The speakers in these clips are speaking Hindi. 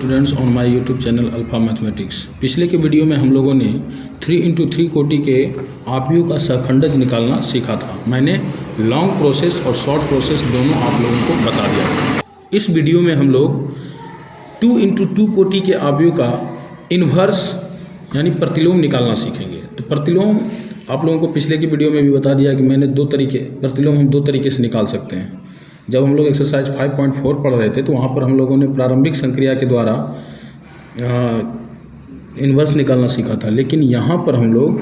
Students on my YouTube channel alpha mathematics. पिछले के वीडियो में हम लोगों ने 3x3 कोटि के आव्यूह का सहखंडज निकालना सीखा था। मैंने लॉन्ग प्रोसेस और शॉर्ट प्रोसेस दोनों आप लोगों को बता दिया। इस वीडियो में हम लोग 2x2 कोटि के आव्यूह का इन्वर्स यानी प्रतिलोम निकालना सीखेंगे। तो प्रतिलोम आप लोगों को पिछले की वीडियो में भी बता दिया कि मैंने प्रतिलोम हम दो तरीके से निकाल सकते हैं। जब हम लोग एक्सरसाइज 5.4 पढ़ रहे थे तो वहाँ पर हम लोगों ने प्रारंभिक संक्रिया के द्वारा इन्वर्स निकालना सीखा था, लेकिन यहाँ पर हम लोग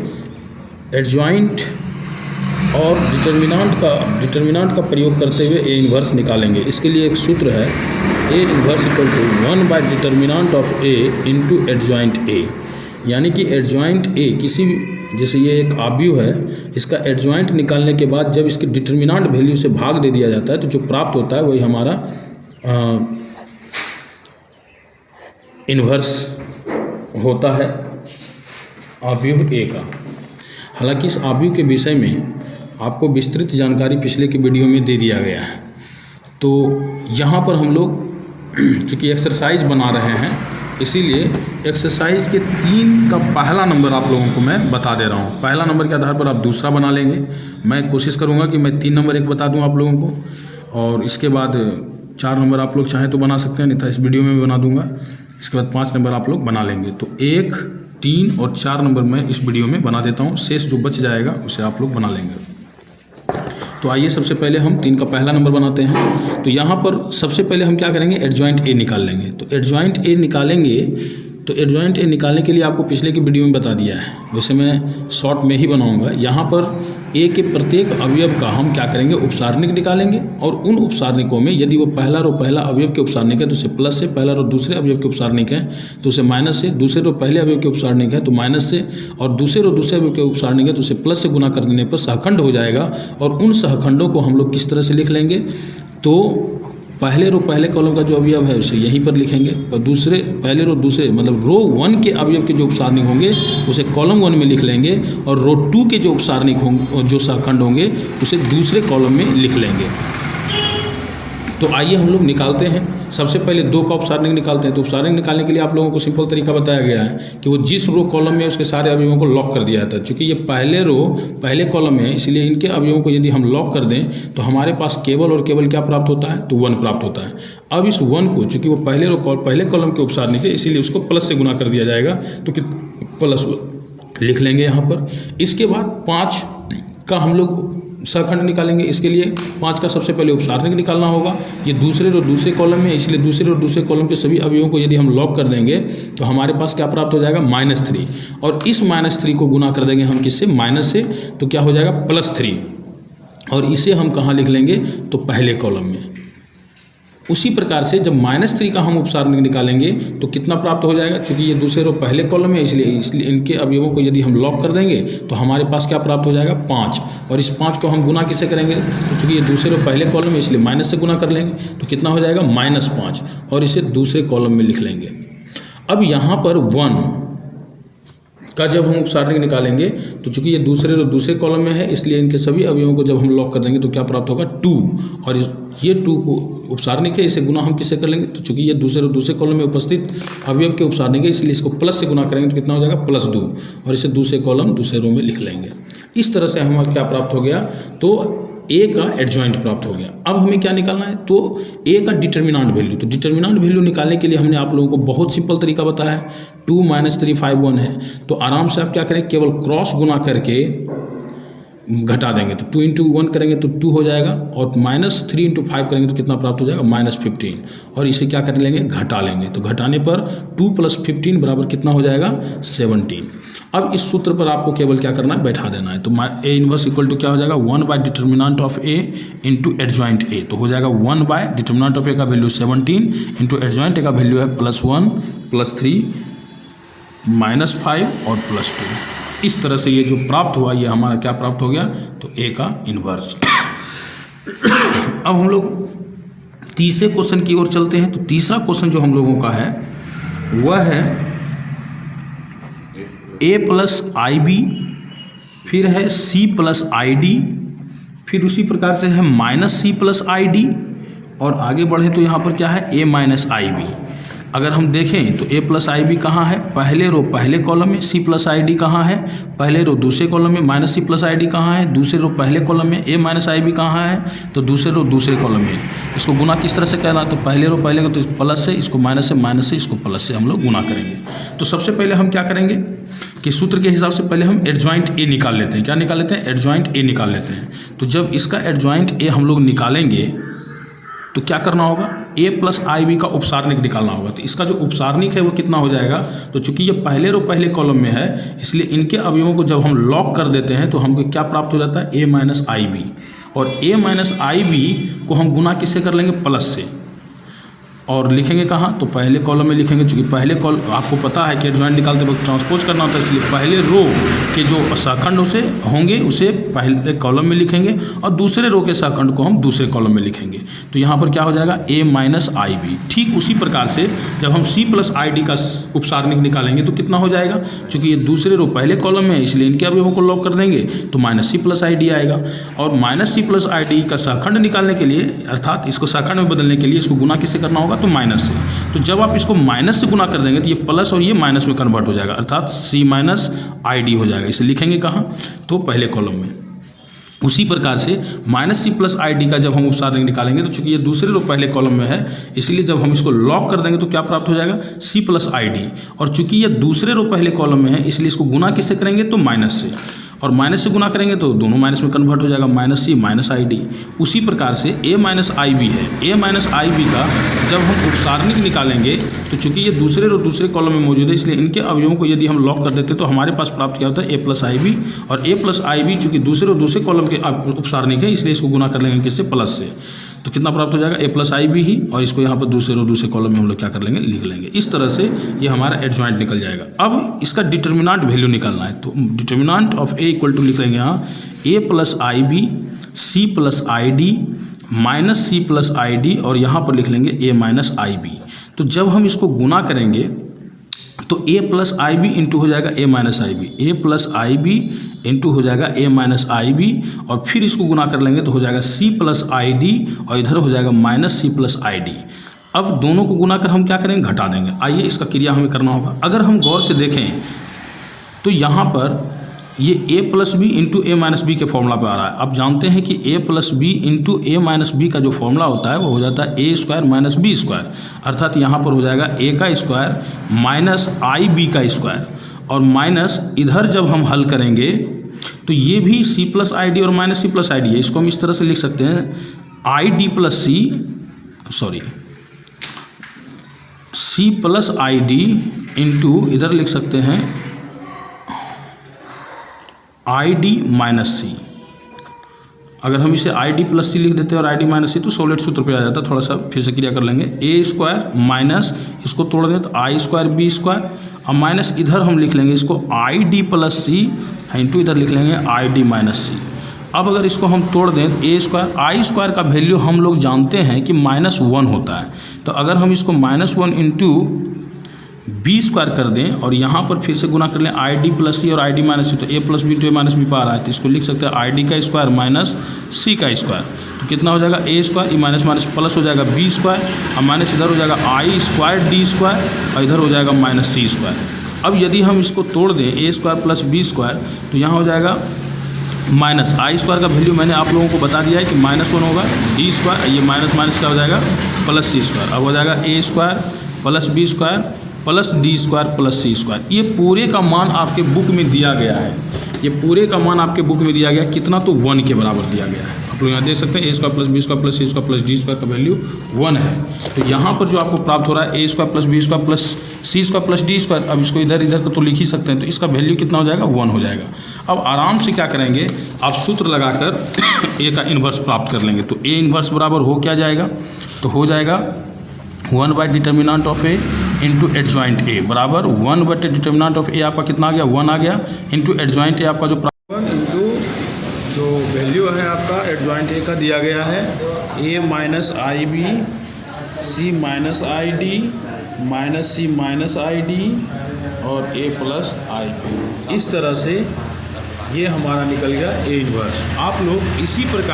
एडजॉइंट और डिटर्मिनांट का प्रयोग करते हुए ए इन्वर्स निकालेंगे। इसके लिए एक सूत्र है, A inverse equal to 1 by determinant of A into adjoint A. यानी कि एडजॉइंट ए किसी भी, जैसे ये एक आव्यूह है, इसका एडजॉइंट निकालने के बाद जब इसके डिटर्मिनांट वैल्यू से भाग दे दिया जाता है तो जो प्राप्त होता है वही हमारा इन्वर्स होता है आव्यूह ए का। हालांकि इस आव्यूह के विषय में आपको विस्तृत जानकारी पिछले के वीडियो में दे दिया गया है। तो यहाँ पर हम लोग चूँकि एक्सरसाइज बना रहे हैं, इसीलिए एक्सरसाइज के 3 का पहला नंबर आप लोगों को मैं बता दे रहा हूँ। पहला नंबर के आधार पर आप दूसरा बना लेंगे। मैं कोशिश करूँगा कि मैं 3 नंबर एक बता दूँ आप लोगों को, और इसके बाद 4 नंबर आप लोग चाहें तो बना सकते हैं, नहीं तो इस वीडियो में भी बना दूँगा। इसके बाद 5 नंबर आप लोग बना लेंगे। तो 1, 3 और 4 नंबर मैं इस वीडियो में बना देता हूँ। शेष जो बच जाएगा उसे आप लोग बना लेंगे। तो आइए सबसे पहले हम 3 का पहला नंबर बनाते हैं। तो यहाँ पर सबसे पहले हम क्या करेंगे, एडजॉइंट ए निकाल लेंगे। तो एडजॉइंट ए निकालेंगे, तो एडजॉइंट ए निकालने के लिए आपको पिछले की वीडियो में बता दिया है, वैसे मैं शॉर्ट में ही बनाऊंगा। यहाँ पर ए के प्रत्येक अवयव का हम क्या करेंगे, उपसारणिक निकालेंगे। और उन उपसारणिकों में यदि वो पहला रो पहला अवयव के उपसारणिक है तो उसे प्लस से, पहला रो दूसरे अवयव के उपसारणिक है तो उसे माइनस से, दूसरे रो पहले अवयव के उपसारणिक है तो माइनस से, और दूसरे रो दूसरे अवयव के उपसारणिक है तो उसे प्लस से गुना कर देने पर सहखंड हो जाएगा। और उन सहखंडों को हम लोग किस तरह से लिख लेंगे, तो पहले रो पहले कॉलम का जो अवयव है उसे यहीं पर लिखेंगे, और दूसरे पहले रो दूसरे मतलब रो 1 के अवयव के जो उपसारणिक होंगे उसे कॉलम 1 में लिख लेंगे, और रो 2 के जो उपसारणिक होंगे, जो सहखंड होंगे, उसे दूसरे कॉलम में लिख लेंगे। तो आइए हम लोग निकालते हैं। सबसे पहले 2 का उपसारणिक निकालते हैं। तो उपसारणिक निकालने के लिए आप लोगों को सिंपल तरीका बताया गया है कि वो जिस रो कॉलम में उसके सारे अवयवों को लॉक कर दिया जाता है। चूँकि ये पहले रो पहले कॉलम है, इसलिए इनके अवयवों को यदि हम लॉक कर दें तो हमारे पास केवल और केवल क्या प्राप्त होता है, तो 1 प्राप्त होता है। अब इस 1 को, चूँकि वो पहले कॉलम के उपसारणिक है, इसीलिए उसको प्लस से गुना कर दिया जाएगा, तो प्लस लिख लेंगे यहाँ पर। इसके बाद 5 का हम लोग सहखंड निकालेंगे। इसके लिए 5 का सबसे पहले उपसारणिक निकालना होगा। ये दूसरे रो दूसरे कॉलम में, इसलिए दूसरे रो दूसरे कॉलम के सभी अवयवों को यदि हम लॉक कर देंगे तो हमारे पास क्या प्राप्त हो जाएगा, -3। और इस -3 को गुना कर देंगे हम किससे, माइनस से, तो क्या हो जाएगा +3। और इसे हम कहाँ लिख लेंगे, तो पहले कॉलम में। उसी प्रकार से जब -3 का हम उपसारणिक निकालेंगे तो कितना प्राप्त हो जाएगा, क्योंकि ये दूसरे रो पहले कॉलम में, इसलिए इनके अवयवों को यदि हम लॉक कर देंगे तो हमारे पास क्या प्राप्त हो जाएगा, 5। और इस 5 को हम गुना किससे करेंगे, तो चूँकि ये दूसरे रो पहले कॉलम में, इसलिए माइनस से गुना कर लेंगे, तो कितना हो जाएगा -5, और इसे दूसरे कॉलम में लिख लेंगे। अब यहाँ पर 1 का जब हम उपसारणिक निकालेंगे तो चूँकि ये दूसरे रो दूसरे कॉलम में है, इसलिए इनके सभी अवयवों को जब हम लॉक कर देंगे तो क्या प्राप्त होगा, 2। और ये 2 को उपसारणिक है, इसे गुना हम किससे कर लेंगे, तो चूँकि ये दूसरे रो दूसरे कॉलम में उपस्थित अवयव के उपसारणिक है, इसलिए इसको प्लस से गुना करेंगे तो कितना हो जाएगा, +2। और इसे दूसरे कॉलम दूसरे रो में लिख लेंगे। इस तरह से हमें क्या प्राप्त हो गया, तो ए का एडजॉइंट प्राप्त हो गया। अब हमें क्या निकालना है, तो ए का डिटर्मिनांट वैल्यू। तो डिटर्मिनांट वैल्यू निकालने के लिए हमने आप लोगों को बहुत सिंपल तरीका बताया है। 2 - 3 5 1 है, तो आराम से आप क्या करें, केवल क्रॉस गुना करके घटा देंगे। तो 2 × 1 करेंगे तो 2 हो जाएगा, और -3 × 5 करेंगे तो कितना प्राप्त हो जाएगा, -15। और इसे क्या कर लेंगे, घटा लेंगे। तो घटाने पर 2 + 15 बराबर कितना हो जाएगा, 17। अब इस सूत्र पर आपको केवल क्या करना है, बैठा देना है। तो ए इन्वर्स इक्वल टू क्या हो जाएगा, 1 by determinant of A into adjoint A. तो हो जाएगा 1 बाय डिटर्मिनांट ऑफ ए का वैल्यू 17 इंटू एडजॉइंट ए का वैल्यू है +1 +3 -5 और +2। इस तरह से ये जो प्राप्त हुआ, ये हमारा क्या प्राप्त हो गया, तो ए का इन्वर्स। अब हम लोग तीसरे क्वेश्चन की ओर चलते हैं। तो तीसरा क्वेश्चन जो हम लोगों का है वह है a + IB, फिर है C + ID, फिर उसी प्रकार से है -C + ID, और आगे बढ़े तो यहाँ पर क्या है, a - IB। अगर हम देखें तो ए प्लस आई बी कहाँ है, पहले रो पहले कॉलम में, सी प्लस आई डी कहाँ है, पहले रो दूसरे कॉलम में, माइनस सी प्लस आई डी कहाँ है, दूसरे रो पहले कॉलम में, ए माइनस आई बी कहाँ है, तो दूसरे रो दूसरे कॉलम में। इसको गुना किस तरह से करना, तो पहले रो पहले का तो प्लस से, इसको माइनस से, माइनस से इसको प्लस से हम लोग गुना करेंगे। तो सबसे पहले हम क्या करेंगे कि सूत्र के हिसाब से पहले हम एडजॉइंट ए निकाल लेते हैं। क्या निकाल लेते हैं, एडजॉइंट ए निकाल लेते हैं। तो जब इसका एडजॉइंट ए हम लोग निकालेंगे तो क्या करना होगा, ए प्लस आई बी का उपसारणिक निकालना होगा। तो इसका जो उपसारणिक है वो कितना हो जाएगा, तो चूंकि ये पहले रो पहले कॉलम में है इसलिए इनके अवयवों को जब हम लॉक कर देते हैं तो हमको क्या प्राप्त हो जाता है, ए माइनस आई बी। और ए माइनस आई बी को हम गुना किससे कर लेंगे, प्लस से, और लिखेंगे कहाँ, तो पहले कॉलम में लिखेंगे। चूँकि पहले आपको पता है कि एडजॉइंट निकालते वक्त ट्रांसपोज करना होता है, इसलिए पहले रो के जो सहखंड उसे होंगे उसे पहले कॉलम में लिखेंगे और दूसरे रो के सहखंड को हम दूसरे कॉलम में लिखेंगे। तो यहाँ पर क्या हो जाएगा, ए माइनस आई बी। ठीक उसी प्रकार से जब हम सी प्लस आई डी का उपसारणिक निकालेंगे तो कितना हो जाएगा, चूँकि ये दूसरे रो पहले कॉलम में है इसलिए इनके अवयवों को लॉक कर देंगे तो माइनस सी प्लस आई डी आएगा। और माइनस सी प्लस आई डी का सहखंड निकालने के लिए, अर्थात इसको सहखंड में बदलने के लिए इसको गुना किससे करना होगा, तो माइनस से। तो जब आप इसको माइनस से गुना कर देंगे तो ये प्लस और ये माइनस में कन्वर्ट हो जाएगा, अर्थात सी माइनस आई डी हो जाएगा। इसे लिखेंगे कहाँ, तो पहले कॉलम में। उसी प्रकार से माइनस सी प्लस आई डी का जब हम उपसारणिक निकालेंगे तो चूंकि ये दूसरे रो पहले कॉलम में है इसलिए जब हम इसको लॉक कर देंगे तो क्या प्राप्त हो जाएगा, सी प्लस आई डी। और चूंकि ये दूसरे रो पहले कॉलम में है इसलिए इसको गुना किससे करेंगे, तो माइनस से, और माइनस से गुना करेंगे तो दोनों माइनस में कन्वर्ट हो जाएगा, माइनस सी माइनस आई डी। उसी प्रकार से ए माइनस आई बी है, ए माइनस आई बी का जब हम उपसारणिक निकालेंगे तो चूंकि ये दूसरे रो दूसरे कॉलम में मौजूद है इसलिए इनके अवयवों को यदि हम लॉक कर देते तो हमारे पास प्राप्त क्या होता है, ए प्लस आई बी। और ए प्लस आई बी चूँकि दूसरे रो दूसरे कॉलम के उपसारणिक है इसलिए इसको गुना कर लेंगे किससे, प्लस से। तो कितना प्राप्त हो जाएगा, ए प्लस आई बी ही, और इसको यहाँ पर दूसरे रो दूसरे कॉलम में हम लोग क्या कर लेंगे, लिख लेंगे। इस तरह से ये हमारा एडजॉइंट निकल जाएगा। अब इसका डिटर्मिनेंट वैल्यू निकालना है तो determinant of A equal to लिख लेंगे यहाँ A plus I B C plus I D minus C plus I D, और यहाँ पर लिख लेंगे ए माइनस आई बी। तो जब हम इसको गुना करेंगे तो ए प्लस आई बी इंटू हो जाएगा ए minus I B, A plus I B into हो जाएगा ए माइनस आई बी, और फिर इसको गुना कर लेंगे तो हो जाएगा सी प्लस आई डी, और इधर हो जाएगा माइनस सी प्लस आई डी। अब दोनों को गुना कर हम क्या करेंगे, घटा देंगे। आइए इसका क्रिया हमें करना होगा। अगर हम गौर से देखें तो यहाँ पर ये ए प्लस बी इंटू ए माइनस बी के फॉर्मूला पे आ रहा है। अब जानते हैं कि ए प्लस बी इंटू ए माइनस बी का जो फॉर्मूला होता है वो हो जाता है A square minus B square, अर्थात यहाँ पर हो जाएगा ए का स्क्वायर माइनस आई बी का स्क्वायर, और माइनस इधर जब हम हल करेंगे तो ये भी सी प्लस आई डी और माइनस सी प्लस आई डी है। इसको हम इस तरह से लिख सकते हैं, i d plus c plus I d into इधर लिख सकते हैं आई डी माइनस सी। अगर हम इसे आई डी प्लस सी लिख देते हैं और आई डी माइनस सी तो सॉलिड सूत्र पे आ जाता है। थोड़ा सा फिर से क्रिया कर लेंगे, ए स्क्वायर माइनस इसको तोड़ दें तो आई स्क्वायर बी स्क्वायर, और माइनस इधर हम लिख लेंगे इसको i d plus c into इधर लिख लेंगे आई डी माइनस सी। अब अगर इसको हम तोड़ दें तो ए स्क्वायर, आई स्क्वायर का वैल्यू हम लोग जानते हैं कि -1 होता है। तो अगर हम इसको -1 इंटू बी स्क्वायर कर दें और यहाँ पर फिर से गुना कर लें आई डी प्लस सी और आई डी माइनस सी, तो ए प्लस बी इंटू ए माइनस बी पा रहा है तो इसको लिख सकते हैं आई डी का स्क्वायर माइनस सी का स्क्वायर। तो कितना हो जाएगा, A square, minus minus plus हो जाएगा बी स्क्वायर, और माइनस इधर हो जाएगा आई स्क्वायर डी स्क्वायर, और इधर हो जाएगा माइनस सी स्क्वायर। अब यदि हम इसको तोड़ दें ए स्क्वायर प्लस बी स्क्वायर तो यहाँ हो जाएगा माइनस आई स्क्वायर का वैल्यू मैंने आप लोगों को बता दिया है कि -1 होगा, डी स्क्वायर, ये माइनस माइनस क्या हो जाएगा प्लस सी स्क्वायर। अब हो जाएगा A square plus B square plus D square plus C square. ये पूरे का मान आपके बुक में दिया गया है, ये पूरे का मान आपके बुक में दिया गया कितना, तो 1 के बराबर दिया गया है। आप लोग यहाँ देख सकते हैं A square plus B square plus C square plus D square का वैल्यू 1 है। तो यहाँ पर जो आपको प्राप्त हो रहा है A square plus B square plus C square plus D square, अब इसको इधर इधर तो लिख ही सकते हैं, तो इसका वैल्यू कितना हो जाएगा, 1 हो जाएगा। अब आराम से क्या करेंगे, आप सूत्र लगाकर ए का इन्वर्स प्राप्त कर लेंगे। तो ए इन्वर्स बराबर हो क्या जाएगा, तो हो जाएगा 1 by determinant of A into adjoint ए बराबर 1 बटे डिटर्मिनेंट ऑफ ए आपका कितना आ गया, 1 आ गया, इंटू एडजॉइंट ए आपका जो इंटू जो वैल्यू है आपका एडजॉइंट ए का दिया गया है A minus I B C minus I D minus C minus I D और ए प्लस आई बी। इस तरह से ये हमारा निकल गया ए इन्वर्स। आप लोग इसी प्रकार